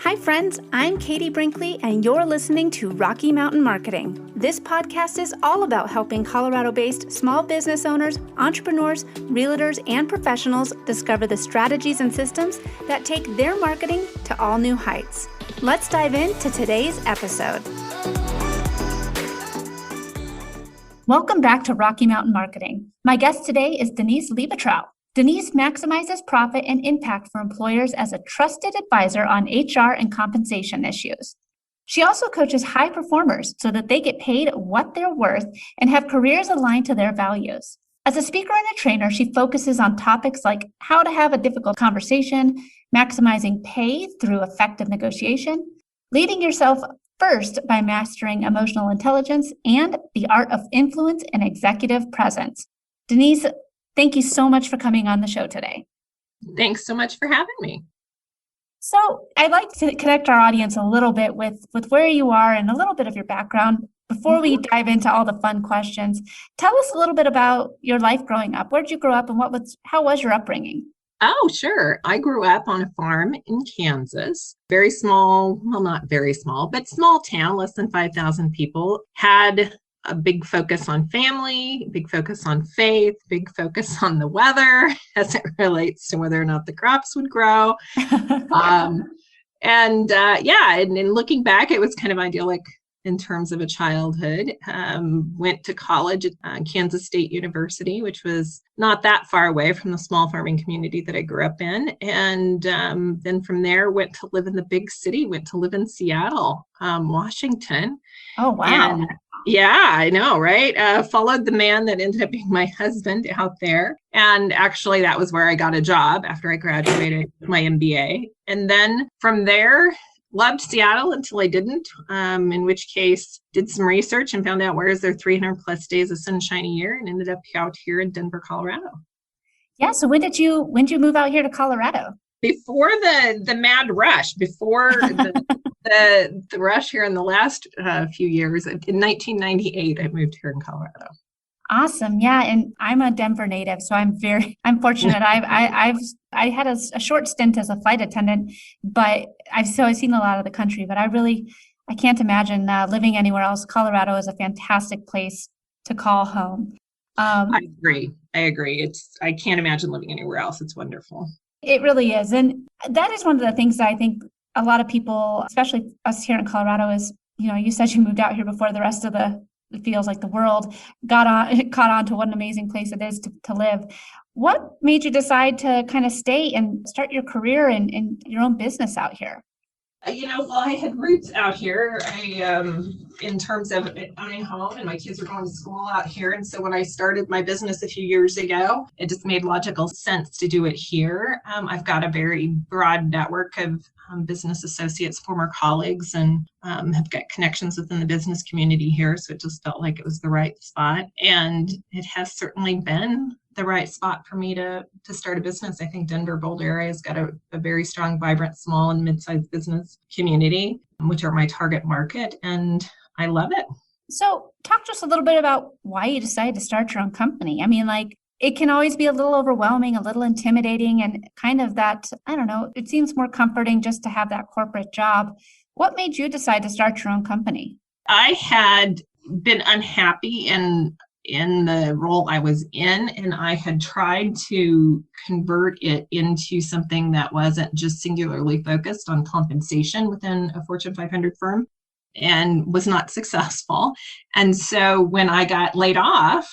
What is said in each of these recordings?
Hi friends, I'm Katie Brinkley and you're listening to Rocky Mountain Marketing. This podcast is all about helping Colorado-based small business owners, entrepreneurs, realtors, and professionals discover the strategies and systems that take their marketing to all new heights. Let's dive into today's episode. Welcome back to Rocky Mountain Marketing. My guest today is Denise Liebetrau. Denise maximizes profit and impact for employers as a trusted advisor on HR and compensation issues. She also coaches high performers so that they get paid what they're worth and have careers aligned to their values. As a speaker and a trainer, she focuses on topics like how to have a difficult conversation, maximizing pay through effective negotiation, leading yourself first by mastering emotional intelligence, and the art of influence and executive presence. Denise, thank you so much for coming on the show today. Thanks so much for having me. So I'd like to connect our audience a little bit with where you are and a little bit of your background. Before we dive into all the fun questions, tell us a little bit about your life growing up. Where did you grow up and how was your upbringing? Oh, sure. I grew up on a farm in Kansas. Very small, well, not very small, but small town, less than 5,000 people. Had a big focus on family, big focus on faith, big focus on the weather as it relates to whether or not the crops would grow. And looking back, it was kind of idyllic in terms of a childhood. Went to college at Kansas State University, which was not that far away from the small farming community that I grew up in. And then from there, went to live in the big city, went to live in Seattle, Washington. Oh, wow. And yeah, I know, right? Followed the man that ended up being my husband out there. And actually, that was where I got a job after I graduated with my MBA. And then from there, loved Seattle until I didn't, in which case did some research and found out where is there 300 plus days of sunshine a year and ended up out here in Denver, Colorado. Yeah. So when did you move out here to Colorado? Before the mad rush, before the rush here in the last few years, in 1998, I moved here in Colorado. Awesome. Yeah. And I'm a Denver native, so I'm fortunate. I had a short stint as a flight attendant, but I've seen a lot of the country, but I can't imagine living anywhere else. Colorado is a fantastic place to call home. I agree. I can't imagine living anywhere else. It's wonderful. It really is. And that is one of the things that I think a lot of people, especially us here in Colorado, is, you said you moved out here before the rest of it feels like the world caught on to what an amazing place it is to live. What made you decide to kind of stay and start your career in your own business out here? I had roots out here. In terms of owning home, and my kids were going to school out here. And so when I started my business a few years ago, it just made logical sense to do it here. I've got a very broad network of business associates, former colleagues, and have got connections within the business community here. So it just felt like it was the right spot. And it has certainly been the right spot for me to start a business. I think Denver, Boulder area has got a very strong, vibrant, small and mid-sized business community, which are my target market. And I love it. So talk to us a little bit about why you decided to start your own company. I mean, it can always be a little overwhelming, a little intimidating, and kind of that, I don't know, it seems more comforting just to have that corporate job. What made you decide to start your own company? I had been unhappy in the role I was in, and I had tried to convert it into something that wasn't just singularly focused on compensation within a Fortune 500 firm, and was not successful. And so when I got laid off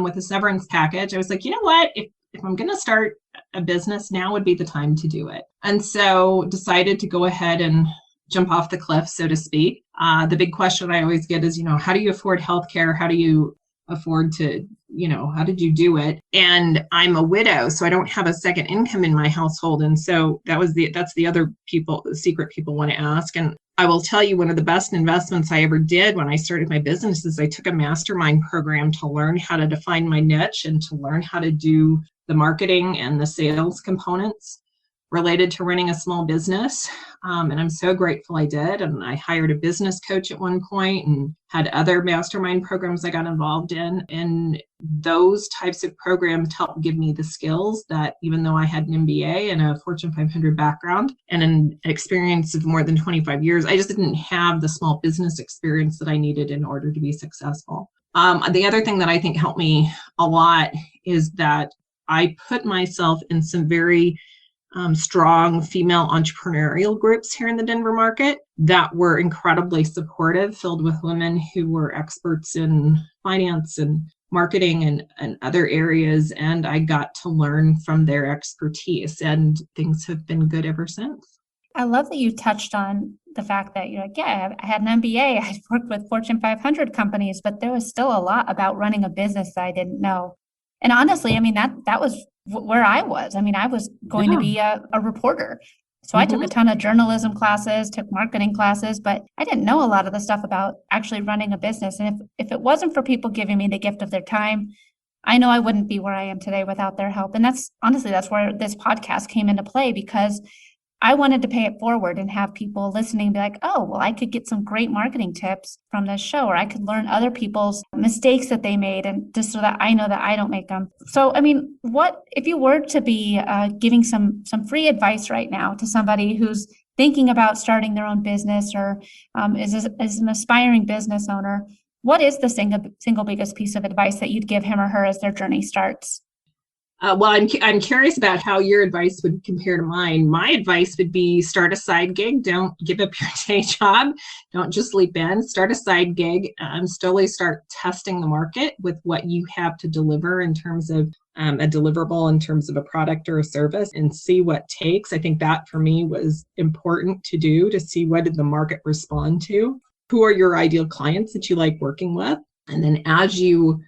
with a severance package, I was like, you know what, if I'm going to start a business, now would be the time to do it. And so decided to go ahead and jump off the cliff, so to speak. The big question I always get is, how do you afford healthcare? How do you afford to, how did you do it? And I'm a widow, so I don't have a second income in my household. And so that's the other secret people want to ask. And I will tell you, one of the best investments I ever did when I started my business is I took a mastermind program to learn how to define my niche and to learn how to do the marketing and the sales components related to running a small business. And I'm so grateful I did. And I hired a business coach at one point and had other mastermind programs I got involved in. And those types of programs helped give me the skills that, even though I had an MBA and a Fortune 500 background and an experience of more than 25 years, I just didn't have the small business experience that I needed in order to be successful. The other thing that I think helped me a lot is that I put myself in some very strong female entrepreneurial groups here in the Denver market that were incredibly supportive, filled with women who were experts in finance and marketing and other areas. And I got to learn from their expertise, and things have been good ever since. I love that you touched on the fact that you're like, yeah, I had an MBA, I worked with Fortune 500 companies, but there was still a lot about running a business that I didn't know. And honestly, I mean, that was where I was. I mean, I was going to be a reporter. So I took a ton of journalism classes, took marketing classes, but I didn't know a lot of the stuff about actually running a business. And if it wasn't for people giving me the gift of their time, I know I wouldn't be where I am today without their help. And that's where this podcast came into play, because I wanted to pay it forward and have people listening be like, oh, well, I could get some great marketing tips from this show, or I could learn other people's mistakes that they made, and just so that I know that I don't make them. So, I mean, what if you were to be giving some free advice right now to somebody who's thinking about starting their own business, or is an aspiring business owner? What is the single biggest piece of advice that you'd give him or her as their journey starts? Well, I'm curious about how your advice would compare to mine. My advice would be start a side gig. Don't give up your day job. Don't just leap in. Start a side gig. Slowly start testing the market with what you have to deliver in terms of a deliverable, in terms of a product or a service, and see what takes. I think that for me was important to do, to see what did the market respond to. Who are your ideal clients that you like working with? And then as you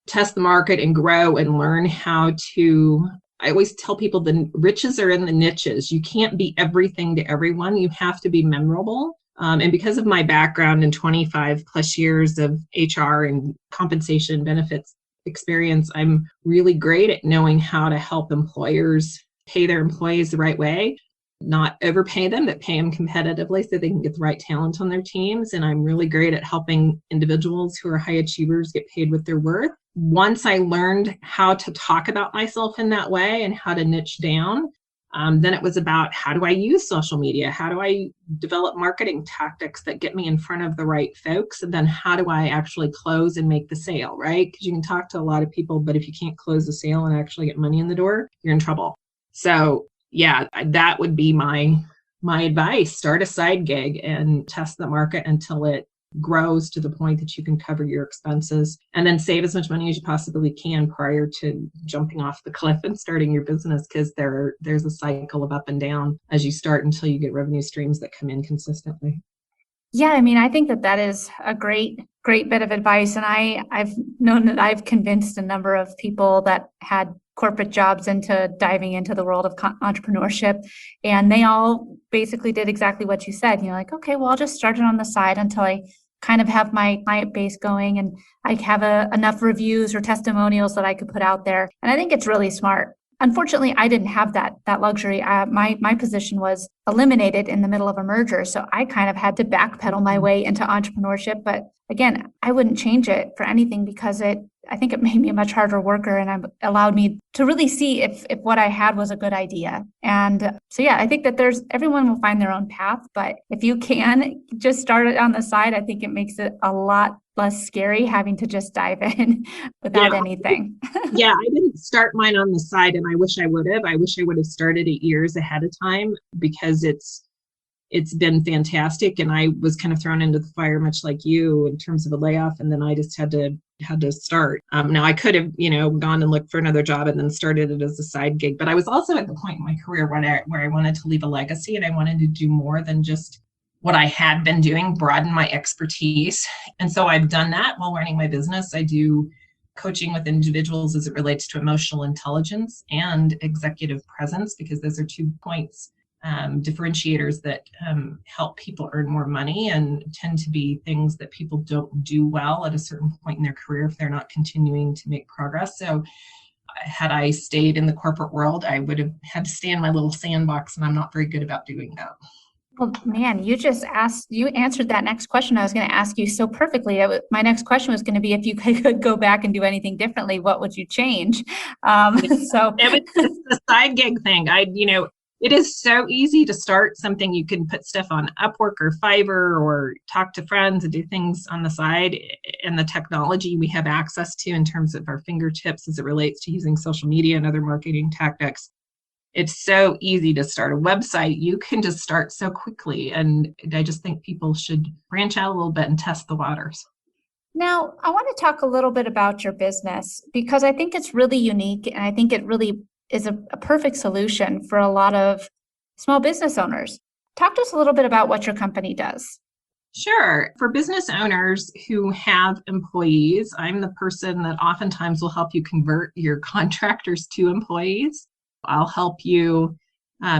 test the market and grow and learn how to, I always tell people the riches are in the niches. You can't be everything to everyone. You have to be memorable. And because of my background and 25 plus years of HR and compensation benefits experience, I'm really great at knowing how to help employers pay their employees the right way, not overpay them, but pay them competitively so they can get the right talent on their teams. And I'm really great at helping individuals who are high achievers get paid with their worth. Once I learned how to talk about myself in that way and how to niche down, then it was about, how do I use social media? How do I develop marketing tactics that get me in front of the right folks? And then how do I actually close and make the sale, right? Because you can talk to a lot of people, but if you can't close the sale and actually get money in the door, you're in trouble. So yeah, that would be my advice. Start a side gig and test the market until it grows to the point that you can cover your expenses, and then save as much money as you possibly can prior to jumping off the cliff and starting your business, because there's a cycle of up and down as you start until you get revenue streams that come in consistently. Yeah, I mean, I think that is a great bit of advice. And I've known that I've convinced a number of people that had corporate jobs into diving into the world of entrepreneurship. And they all basically did exactly what you said. You're like, okay, well, I'll just start it on the side until I kind of have my client base going and I have enough reviews or testimonials that I could put out there. And I think it's really smart. Unfortunately, I didn't have that luxury. My position was eliminated in the middle of a merger. So I kind of had to backpedal my way into entrepreneurship. But again, I wouldn't change it for anything, because I think it made me a much harder worker, and it allowed me to really see if what I had was a good idea. And so, yeah, I think that everyone will find their own path, but if you can just start it on the side, I think it makes it a lot less scary having to just dive in without anything. Yeah, I didn't start mine on the side, and I wish I would have. I wish I would have started it years ahead of time, because it's been fantastic. And I was kind of thrown into the fire, much like you, in terms of a layoff. And then I just had to start. Now I could have, gone and looked for another job and then started it as a side gig. But I was also at the point in my career where I wanted to leave a legacy, and I wanted to do more than just what I had been doing, broaden my expertise. And so I've done that while running my business. I do coaching with individuals as it relates to emotional intelligence and executive presence, because those are 2 points, differentiators that help people earn more money, and tend to be things that people don't do well at a certain point in their career if they're not continuing to make progress. So had I stayed in the corporate world, I would have had to stay in my little sandbox, and I'm not very good about doing that. Well, man, you answered that next question I was going to ask you so perfectly. My next question was going to be if you could go back and do anything differently, what would you change? So it was just the side gig thing. It is so easy to start something. You can put stuff on Upwork or Fiverr or talk to friends and do things on the side. And the technology we have access to in terms of our fingertips as it relates to using social media and other marketing tactics. It's so easy to start a website. You can just start so quickly. And I just think people should branch out a little bit and test the waters. now I want to talk a little bit about your business because I think it's really unique and I think it really is a perfect solution for a lot of small business owners. Talk to us a little bit about what your company does. Sure. For business owners who have employees, I'm the person that oftentimes will help you convert your contractors to employees. I'll help you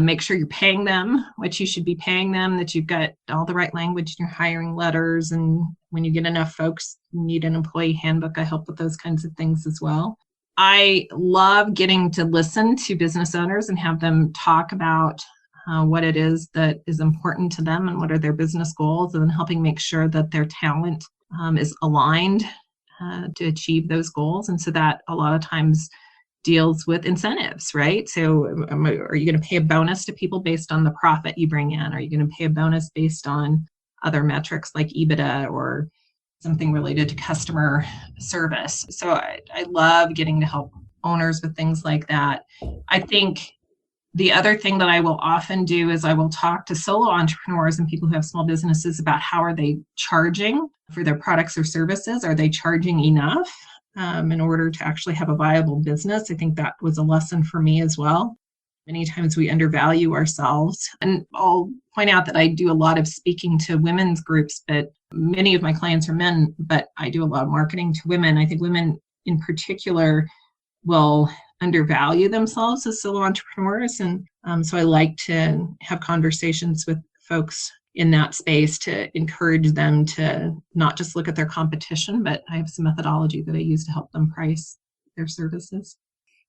make sure you're paying them what you should be paying them, that you've got all the right language in your hiring letters. And when you get enough folks, you need an employee handbook. I help with those kinds of things as well. I love getting to listen to business owners and have them talk about what it is that is important to them and what are their business goals, and then helping make sure that their talent is aligned to achieve those goals. And so that a lot of times deals with incentives, right? So are you going to pay a bonus to people based on the profit you bring in? Are you going to pay a bonus based on other metrics like EBITDA or something related to customer service? So I love getting to help owners with things like that. I think the other thing that I will often do is I will talk to solo entrepreneurs and people who have small businesses about how are they charging for their products or services? Are they charging enough in order to actually have a viable business? I think that was a lesson for me as well. Many times we undervalue ourselves. And I'll point out that I do a lot of speaking to women's groups, but many of my clients are men, but I do a lot of marketing to women. I think women in particular will undervalue themselves as solo entrepreneurs. And so I like to have conversations with folks in that space to encourage them to not just look at their competition, but I have some methodology that I use to help them price their services.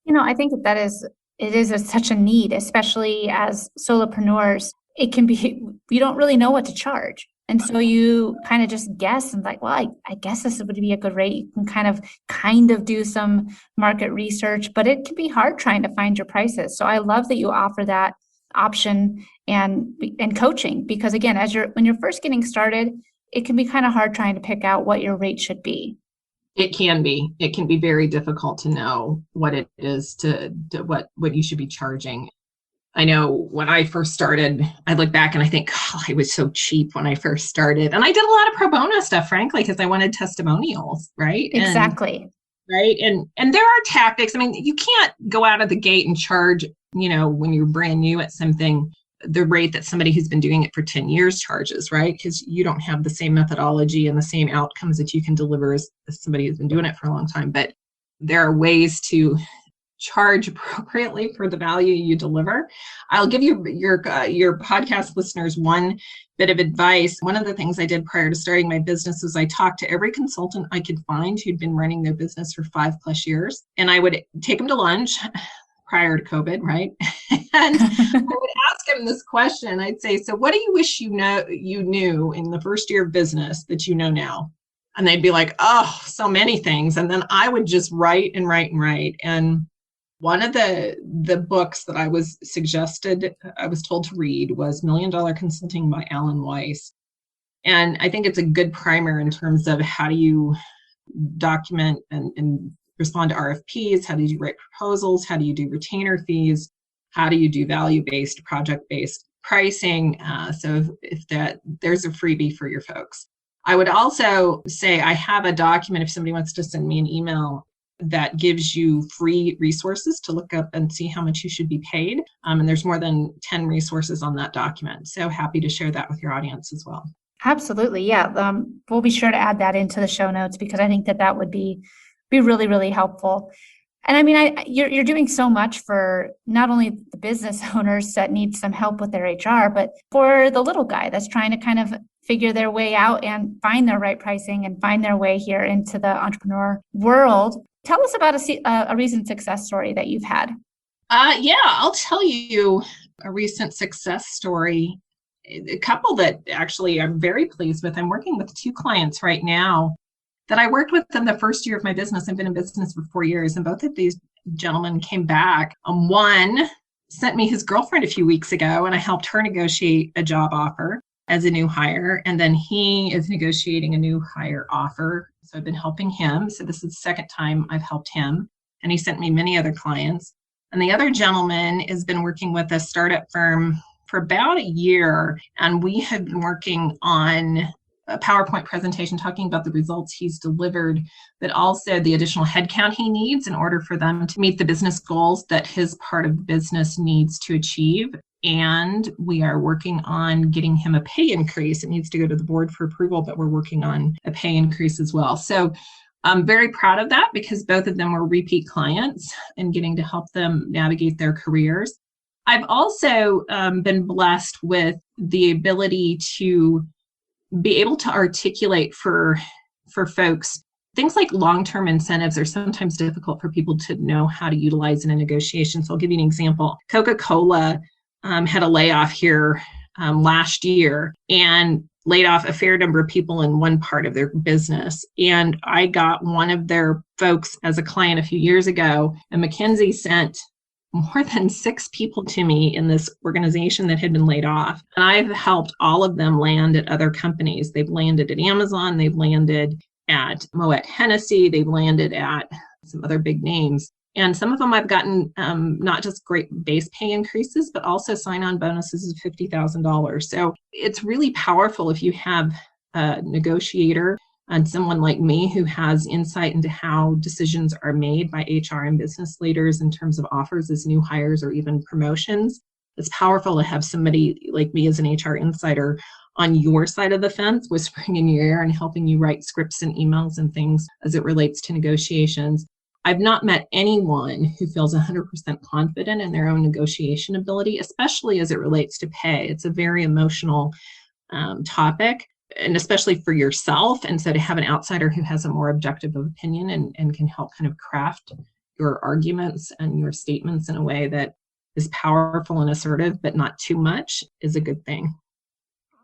I think it is such a need, especially as solopreneurs. It can be, you don't really know what to charge. And so you kind of just guess and like, well, I guess this would be a good rate. You can kind of do some market research, but it can be hard trying to find your prices. So I love that you offer that option and coaching, because again, when you're first getting started, it can be kind of hard trying to pick out what your rate should be. It can be very difficult to know what it is to what you should be charging. I know when I first started, I look back and I think, I was so cheap when I first started. And I did a lot of pro bono stuff, frankly, because I wanted testimonials, right? Exactly. Right. And there are tactics. I mean, you can't go out of the gate and charge, when you're brand new at something, the rate that somebody who's been doing it for 10 years charges, right? Because you don't have the same methodology and the same outcomes that you can deliver as somebody who's been doing it for a long time. But there are ways to charge appropriately for the value you deliver. I'll give you your podcast listeners one bit of advice. One of the things I did prior to starting my business was I talked to every consultant I could find who'd been running their business for 5+ years. And I would take them to lunch prior to COVID, right? And I would ask them this question. I'd say, so what do you wish you knew in the first year of business that you know now? And they'd be like, oh, so many things. And then I would just write and write and write. And one of the books that I was told to read was $1 Million Consulting by Alan Weiss. And I think it's a good primer in terms of how do you document and respond to RFPs, how do you write proposals, how do you do retainer fees, how do you do value-based, project-based pricing. So if there's a freebie for your folks. I would also say I have a document if somebody wants to send me an email that gives you free resources to look up and see how much you should be paid. And there's more than 10 resources on that document. So happy to share that with your audience as well. Absolutely. Yeah. We'll be sure to add that into the show notes because I think that would be really, really helpful. And I mean, you're doing so much for not only the business owners that need some help with their HR, but for the little guy that's trying to kind of figure their way out and find their right pricing and find their way here into the entrepreneur world. Tell us about a recent success story that you've had. Yeah, I'll tell you a recent success story. A couple that actually I'm very pleased with. I'm working with 2 clients right now that I worked with in the first year of my business. I've been in business for 4 years, and both of these gentlemen came back. One sent me his girlfriend a few weeks ago, and I helped her negotiate a job offer as a new hire. And then he is negotiating a new hire offer. So I've been helping him. So this is the second time I've helped him. And he sent me many other clients. And the other gentleman has been working with a startup firm for about a year. And we have been working on a PowerPoint presentation talking about the results he's delivered, but also the additional headcount he needs in order for them to meet the business goals that his part of the business needs to achieve. And we are working on getting him a pay increase. It needs to go to the board for approval, but we're working on a pay increase as well. So I'm very proud of that because both of them were repeat clients and getting to help them navigate their careers. I've also been blessed with the ability to be able to articulate for folks things like long-term incentives are sometimes difficult for people to know how to utilize in a negotiation. So I'll give you an example. Coca-Cola had a layoff here last year and laid off a fair number of people in one part of their business. And I got one of their folks as a client a few years ago, and McKinsey sent more than 6 people to me in this organization that had been laid off. And I've helped all of them land at other companies. They've landed at Amazon, they've landed at Moet Hennessy, they've landed at some other big names. And some of them I've gotten not just great base pay increases, but also sign-on bonuses of $50,000. So it's really powerful if you have a negotiator and someone like me who has insight into how decisions are made by HR and business leaders in terms of offers as new hires or even promotions. It's powerful to have somebody like me as an HR insider on your side of the fence, whispering in your ear and helping you write scripts and emails and things as it relates to negotiations. I've not met anyone who feels 100% confident in their own negotiation ability, especially as it relates to pay. It's a very emotional topic, and especially for yourself. And so to have an outsider who has a more objective opinion and can help kind of craft your arguments and your statements in a way that is powerful and assertive, but not too much, is a good thing.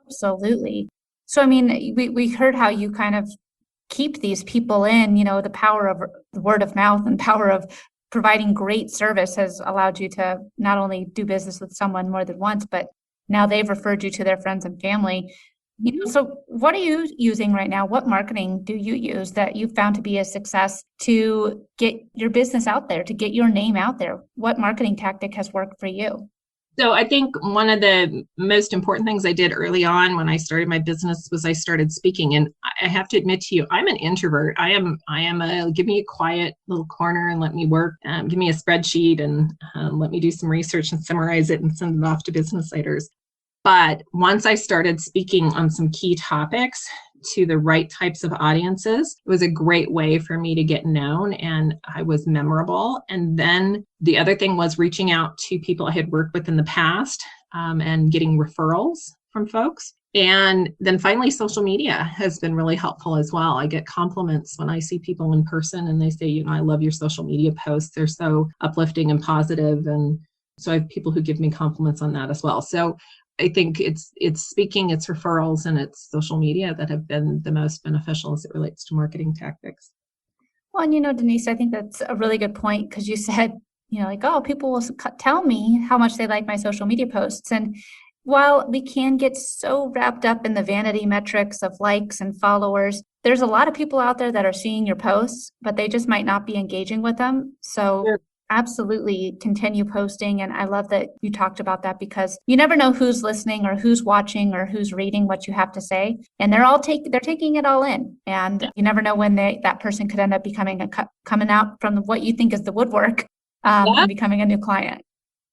Absolutely. So, I mean, we heard how you kind of keep these people in, the power of word of mouth and power of providing great service has allowed you to not only do business with someone more than once, but now they've referred you to their friends and family. So what are you using right now? What marketing do you use that you found to be a success to get your business out there, to get your name out there? What marketing tactic has worked for you? So I think one of the most important things I did early on when I started my business was I started speaking. And I have to admit to you, I'm an introvert. I am give me a quiet little corner and let me work. Give me a spreadsheet and let me do some research and summarize it and send it off to business leaders. But once I started speaking on some key topics to the right types of audiences, it was a great way for me to get known, and I was memorable. And then the other thing was reaching out to people I had worked with in the past and getting referrals from folks. And then finally, social media has been really helpful as well. I get compliments when I see people in person and they say, I love your social media posts. They're so uplifting and positive. And so I have people who give me compliments on that as well. So I think it's speaking, it's referrals, and it's social media that have been the most beneficial as it relates to marketing tactics. Well, and Denise, I think that's a really good point because you said, people will tell me how much they like my social media posts. And while we can get so wrapped up in the vanity metrics of likes and followers, there's a lot of people out there that are seeing your posts, but they just might not be engaging with them. So sure. Absolutely continue posting. And I love that you talked about that because you never know who's listening or who's watching or who's reading what you have to say. And they're taking it all in. And you never know when that person could end up coming out from what you think is the woodwork and becoming a new client.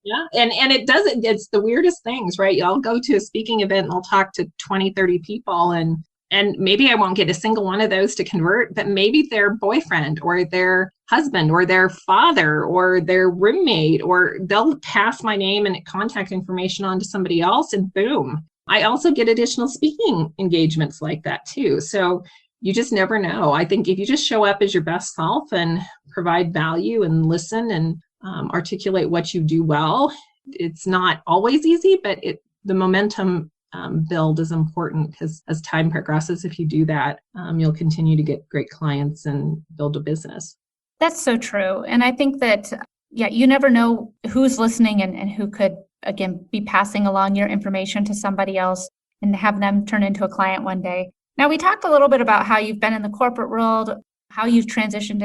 Yeah. And it's the weirdest things, right? I'll go to a speaking event and I'll talk to 20, 30 people and maybe I won't get a single one of those to convert, but maybe their boyfriend or their husband or their father or their roommate, or they'll pass my name and contact information on to somebody else and boom. I also get additional speaking engagements like that too. So you just never know. I think if you just show up as your best self and provide value and listen and articulate what you do well, it's not always easy, but the momentum build is important, because as time progresses, if you do that, you'll continue to get great clients and build a business. That's so true. And I think that, you never know who's listening and who could, again, be passing along your information to somebody else and have them turn into a client one day. Now, we talked a little bit about how you've been in the corporate world, how you've transitioned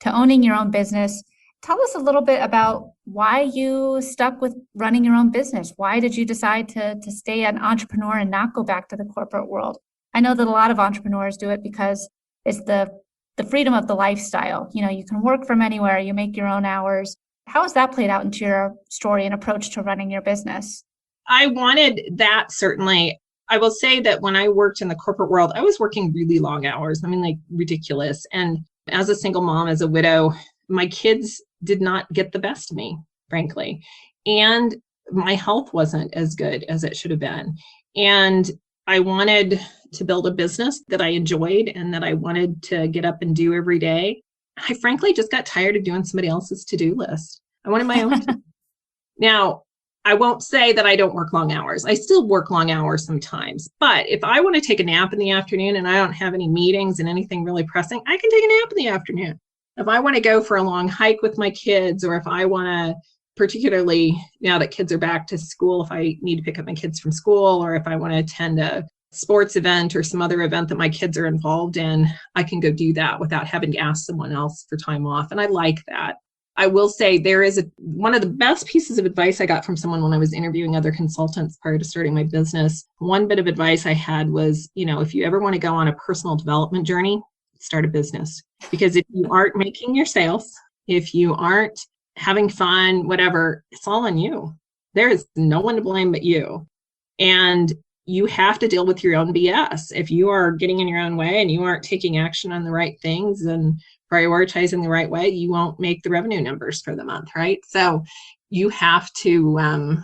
to owning your own business. Tell us a little bit about why you stuck with running your own business. Why did you decide to stay an entrepreneur and not go back to the corporate world? I know that a lot of entrepreneurs do it because it's the freedom of the lifestyle. You can work from anywhere, you make your own hours. How has that played out into your story and approach to running your business? I wanted that, certainly. I will say that when I worked in the corporate world, I was working really long hours. I mean, like ridiculous. And as a single mom, as a widow, my kids did not get the best of me, frankly. And my health wasn't as good as it should have been. And I wanted to build a business that I enjoyed and that I wanted to get up and do every day. I frankly just got tired of doing somebody else's to-do list. I wanted my own. Now, I won't say that I don't work long hours. I still work long hours sometimes. But if I want to take a nap in the afternoon and I don't have any meetings and anything really pressing, I can take a nap in the afternoon. If I want to go for a long hike with my kids, or if I want to, particularly now that kids are back to school, if I need to pick up my kids from school, or if I want to attend a sports event or some other event that my kids are involved in, I can go do that without having to ask someone else for time off. And I like that. I will say there is one of the best pieces of advice I got from someone when I was interviewing other consultants prior to starting my business. One bit of advice I had was, if you ever want to go on a personal development journey, start a business. Because if you aren't making your sales, if you aren't having fun, whatever, it's all on you. There is no one to blame but you. And you have to deal with your own BS. If you are getting in your own way and you aren't taking action on the right things and prioritizing the right way, you won't make the revenue numbers for the month, right? So you have to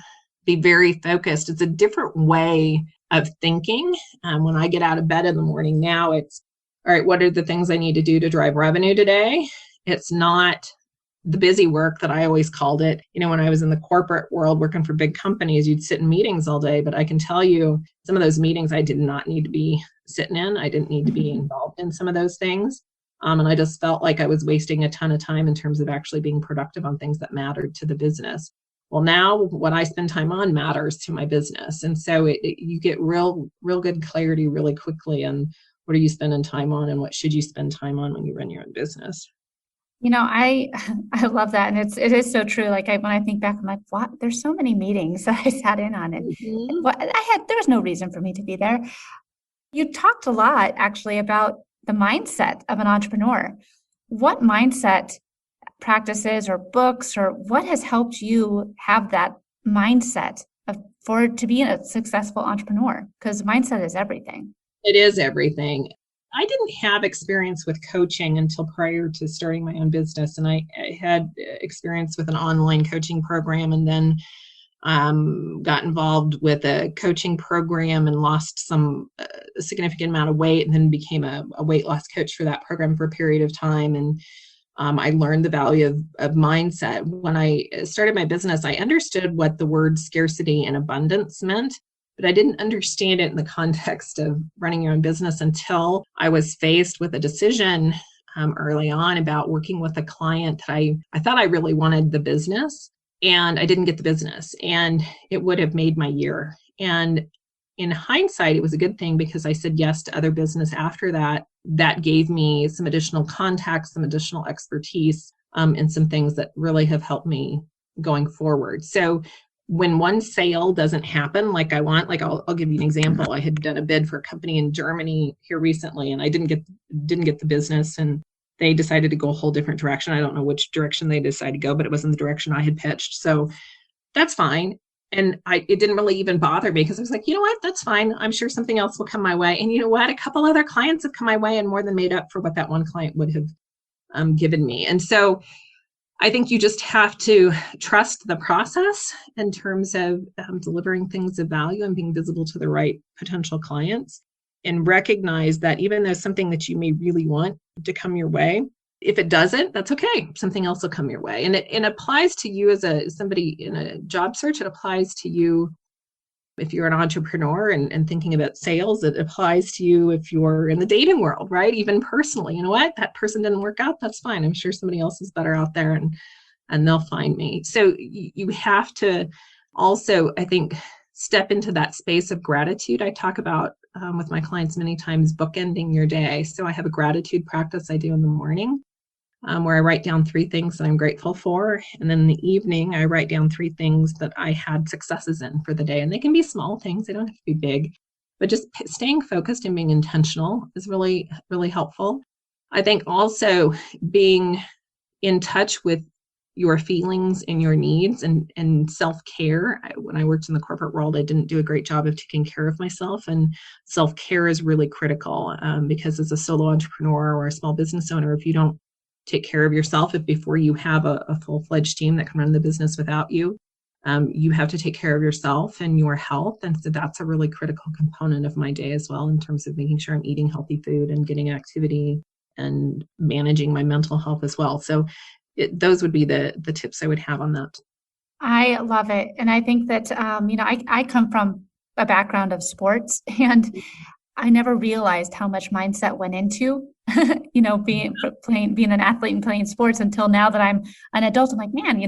be very focused. It's a different way of thinking. When I get out of bed in the morning now, it's, all right, what are the things I need to do to drive revenue today? It's not the busy work that I always called it. When I was in the corporate world working for big companies, you'd sit in meetings all day, but I can tell you some of those meetings I did not need to be sitting in. I didn't need to be involved in some of those things. And I just felt like I was wasting a ton of time in terms of actually being productive on things that mattered to the business. Well, now what I spend time on matters to my business. And so you get real good clarity really quickly on what are you spending time on and what should you spend time on when you run your own business. I love that. And it is so true. Like when I think back, I'm like, what? There's so many meetings that I sat in on it. Mm-hmm. There was no reason for me to be there. You talked a lot actually about the mindset of an entrepreneur. What mindset practices or books or what has helped you have that mindset to be a successful entrepreneur? Because mindset is everything. It is everything. I didn't have experience with coaching until prior to starting my own business. And I had experience with an online coaching program, and then got involved with a coaching program and lost a significant amount of weight, and then became a weight loss coach for that program for a period of time. And I learned the value of mindset. When I started my business, I understood what the word scarcity and abundance meant, but I didn't understand it in the context of running your own business until I was faced with a decision early on about working with a client that I thought I really wanted the business, and I didn't get the business, and it would have made my year. And in hindsight, it was a good thing because I said yes to other business after that. That gave me some additional contacts, some additional expertise, and some things that really have helped me going forward. So when one sale doesn't happen like I want, like I'll give you an example. I had done a bid for a company in Germany here recently, and I didn't get the business, and they decided to go a whole different direction. I don't know which direction they decided to go, but it wasn't the direction I had pitched. So that's fine. And it didn't really even bother me because I was like, you know what, that's fine. I'm sure something else will come my way. And you know what, a couple other clients have come my way and more than made up for what that one client would have given me. And so I think you just have to trust the process in terms of delivering things of value and being visible to the right potential clients. and recognize that even though something that you may really want to come your way, if it doesn't, that's okay. Something else will come your way. And it applies to you as somebody in a job search. It applies to you if you're an entrepreneur and thinking about sales. It applies to you if you're in the dating world, right? Even personally, you know what? That person didn't work out. That's fine. I'm sure somebody else is better out there and they'll find me. So you have to also, I think, step into that space of gratitude. I talk about with my clients many times, bookending your day. So I have a gratitude practice I do in the morning where I write down 3 things that I'm grateful for. And then in the evening, I write down 3 things that I had successes in for the day. And they can be small things. They don't have to be big, but just staying focused and being intentional is really, really helpful. I think also being in touch with your feelings and your needs and self-care. When I worked in the corporate world, I didn't do a great job of taking care of myself, and self-care is really critical because as a solo entrepreneur or a small business owner, if you don't take care of yourself, if before you have a full-fledged team that can run the business without you, you have to take care of yourself and your health. And so that's a really critical component of my day as well, in terms of making sure I'm eating healthy food and getting activity and managing my mental health as well. So those would be the tips I would have on that. I love it. And I think that, I come from a background of sports, and I never realized how much mindset went into, being an athlete and playing sports until now that I'm an adult. I'm like, man,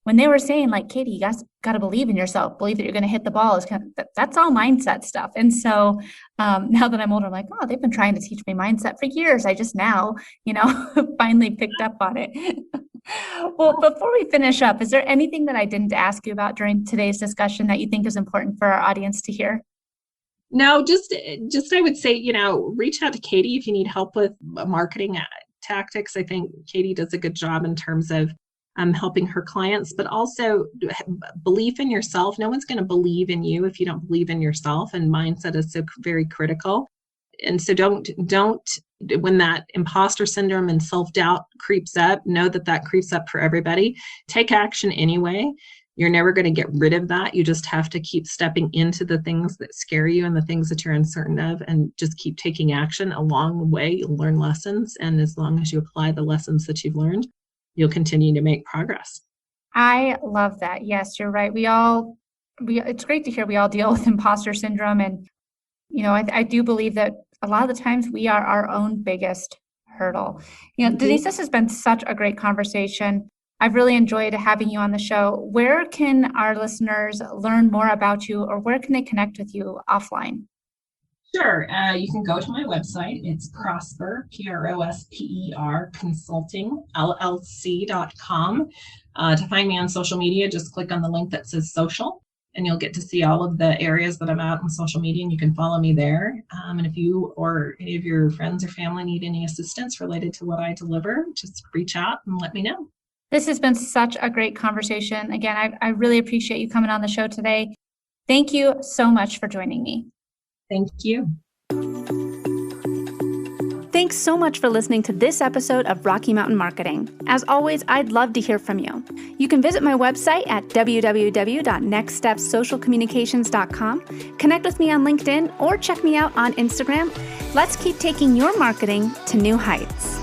when they were saying like, Katie, you guys got to believe in yourself, believe that you're going to hit the ball, that's all mindset stuff. And so now that I'm older, I'm like, oh, they've been trying to teach me mindset for years. I just now, finally picked up on it. Well, before we finish up, is there anything that I didn't ask you about during today's discussion that you think is important for our audience to hear? No, just I would say, reach out to Katie if you need help with marketing tactics. I think Katie does a good job in terms of helping her clients, but also belief in yourself. No one's going to believe in you if you don't believe in yourself, and mindset is so very critical. And so don't when that imposter syndrome and self-doubt creeps up, know that creeps up for everybody. Take action anyway. You're never going to get rid of that. You just have to keep stepping into the things that scare you and the things that you're uncertain of, and just keep taking action. Along the way, you'll learn lessons. And as long as you apply the lessons that you've learned, you'll continue to make progress. I love that. Yes, you're right. It's great to hear we all deal with imposter syndrome. And, I do believe that a lot of the times we are our own biggest hurdle. Denise, this has been such a great conversation. I've really enjoyed having you on the show. Where can our listeners learn more about you, or where can they connect with you offline? Sure. You can go to my website. It's Prosper, Prosper Consulting LLC.com. To find me on social media, just click on the link that says social, and you'll get to see all of the areas that I'm out on social media, and you can follow me there. And if you or any of your friends or family need any assistance related to what I deliver, just reach out and let me know. This has been such a great conversation. Again, I really appreciate you coming on the show today. Thank you so much for joining me. Thank you. Thanks so much for listening to this episode of Rocky Mountain Marketing. As always, I'd love to hear from you. You can visit my website at www.nextstepsocialcommunications.com, connect with me on LinkedIn, or check me out on Instagram. Let's keep taking your marketing to new heights.